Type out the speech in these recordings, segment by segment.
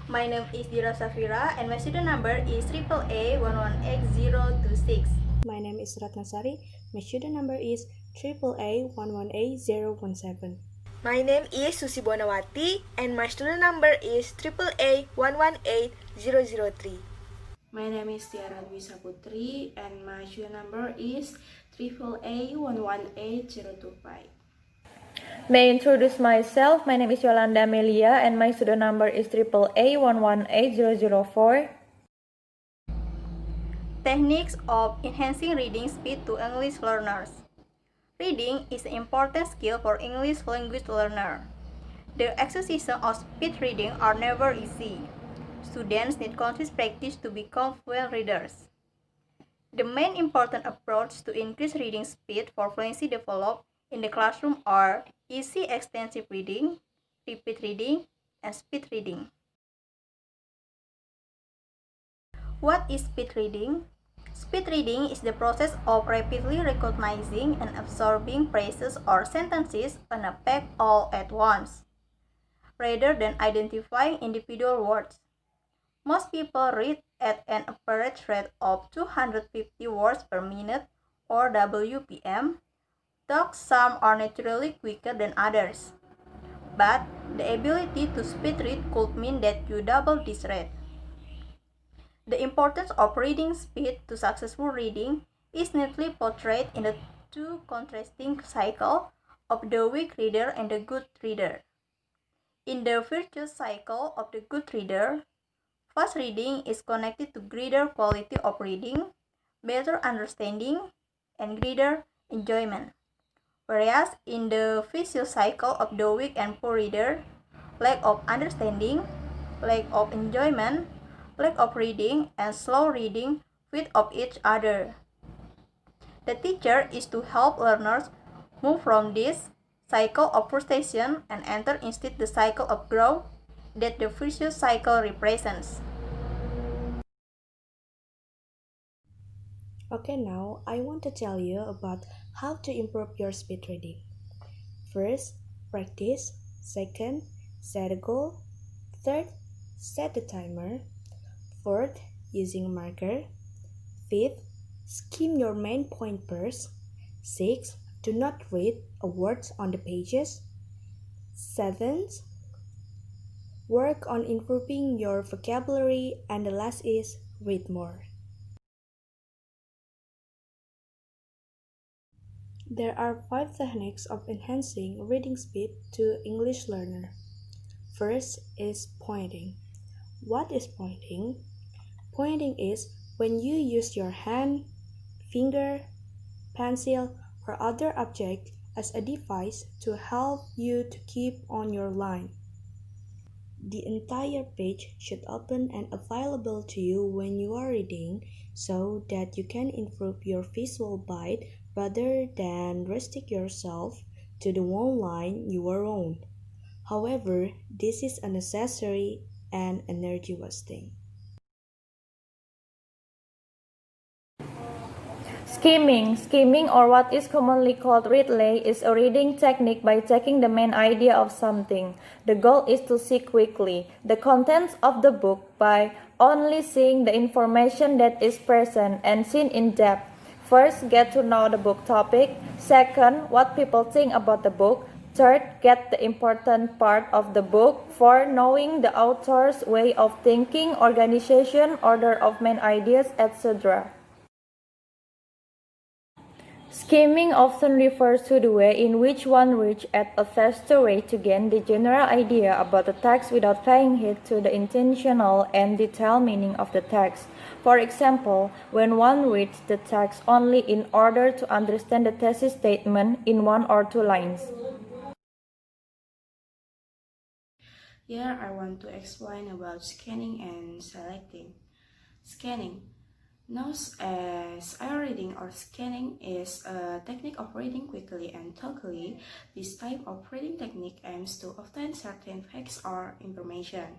My name is Dira Safira and my student number is AAA11X026. My name is Ratnasari. My student number is AAA11A017. My name is Susi Bonawati and my student number is AAA118003. My name is Tiara Dwi Saputri and my student number is AAA118025. May I introduce myself. My name is Yolanda Melia and my student number is AAA118004. Techniques of enhancing reading speed to English learners. Reading is an important skill for English language learner. The exercises of speed reading are never easy. Students need conscious practice to become fluent readers. The main important approach to increase reading speed for fluency developed in the classroom are easy extensive reading, repeat reading, and speed reading. What is speed reading? Speed reading is the process of rapidly recognizing and absorbing phrases or sentences on a page all at once, rather than identifying individual words. Most people read at an average rate of 250 words per minute or WPM, though some are naturally quicker than others. But the ability to speed read could mean that you double this rate. The importance of reading speed to successful reading is neatly portrayed in the two contrasting cycles of the weak reader and the good reader. In the virtuous cycle of the good reader, fast reading is connected to greater quality of reading, better understanding, and greater enjoyment. Whereas in the vicious cycle of the weak and poor reader, lack of understanding, lack of enjoyment, lack of reading, and slow reading feed off each other. The teacher is to help learners move from this cycle of frustration and enter instead the cycle of growth that the vicious cycle represents. Okay, now I want to tell you about how to improve your speed reading. First, practice. Second, set a goal. Third, set the timer. Fourth, using a marker. Fifth, skim your main point first. Sixth, do not read a word on the pages. Seventh, work on improving your vocabulary, and the last is read more. There are 5 techniques of enhancing reading speed to English learner. First is pointing. What is pointing? Pointing is when you use your hand, finger, pencil, or other object as a device to help you to keep on your line. The entire page should open and available to you when you are reading so that you can improve your visual bite rather than restrict yourself to the one line you are on. However, this is unnecessary and energy wasting. Skimming or what is commonly called read lay is a reading technique by taking the main idea of something. The goal is to see quickly the contents of the book by only seeing the information that is present and seen in depth. First, get to know the book topic. Second, what people think about the book. Third, get the important part of the book. Fourth, knowing the author's way of thinking, organization, order of main ideas, etc. Skimming often refers to the way in which one reads at a faster rate to gain the general idea about the text without paying heed to the intentional and detailed meaning of the text. For example, when one reads the text only in order to understand the thesis statement in 1 or 2 lines. Here I want to explain about scanning and selecting. Scanning, known as eye reading or scanning, is a technique of reading quickly and thoroughly. This type of reading technique aims to obtain certain facts or information.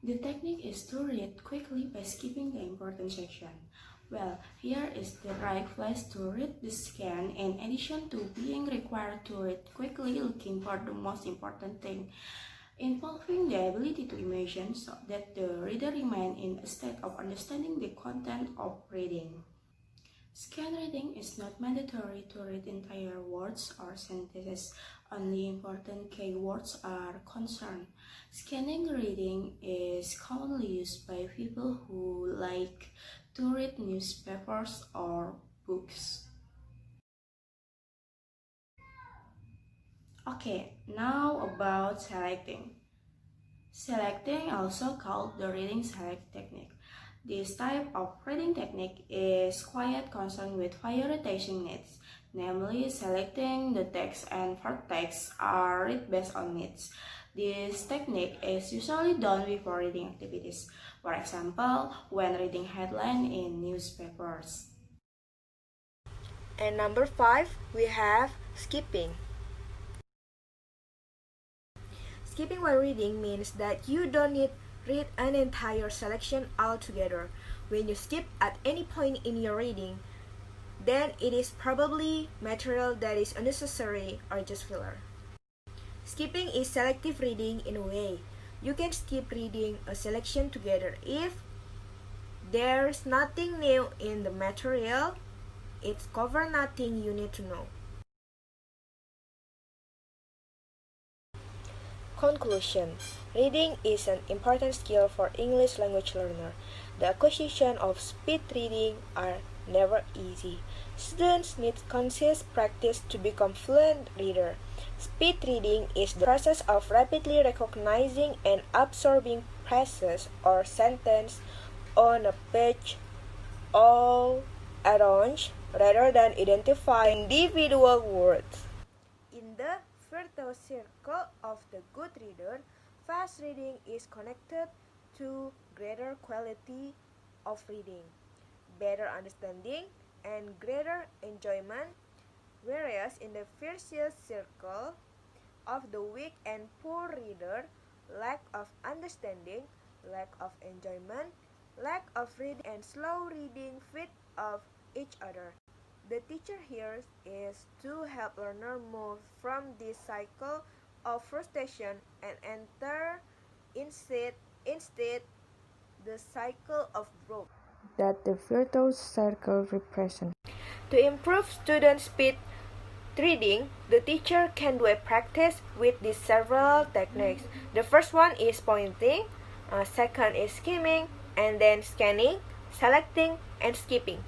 The technique is to read quickly by skipping the important section. Well, here is the right place to read the scan in addition to being required to read quickly looking for the most important thing. involving the ability to imagine so that the reader remains in a state of understanding the content of reading. Scan reading is not mandatory to read entire words or sentences. Only important keywords are concerned. Scanning reading is commonly used by people who like to read newspapers or books. Okay, now about selecting. Selecting, also called the reading select technique. This type of reading technique is quite concerned with prioritizing needs, namely selecting the text and for texts are read based on needs. This technique is usually done before reading activities, for example, when reading headline in newspapers. And number 5, we have skipping. Skipping while reading means that you don't need read an entire selection altogether. When you skip at any point in your reading, then it is probably material that is unnecessary or just filler. Skipping is selective reading in a way. You can skip reading a selection together if there's nothing new in the material, it's cover nothing you need to know. Conclusion. Reading is an important skill for English language learner. The acquisition of speed reading are never easy. Students need conscious practice to become fluent reader. Speed reading is the process of rapidly recognizing and absorbing phrases or sentence on a page all at once rather than identifying individual words. In the virtuous circle of the good reader, fast reading is connected to greater quality of reading, better understanding, and greater enjoyment, whereas in the vicious circle of the weak and poor reader, lack of understanding, lack of enjoyment, lack of reading, and slow reading feed off each other. The teacher here is to help learner move from this cycle of frustration and enter instead the cycle of growth that the virtuous circle represents. To improve student speed reading, the teacher can do a practice with these several techniques. The first one is pointing, second is skimming, and then scanning, selecting, and skipping.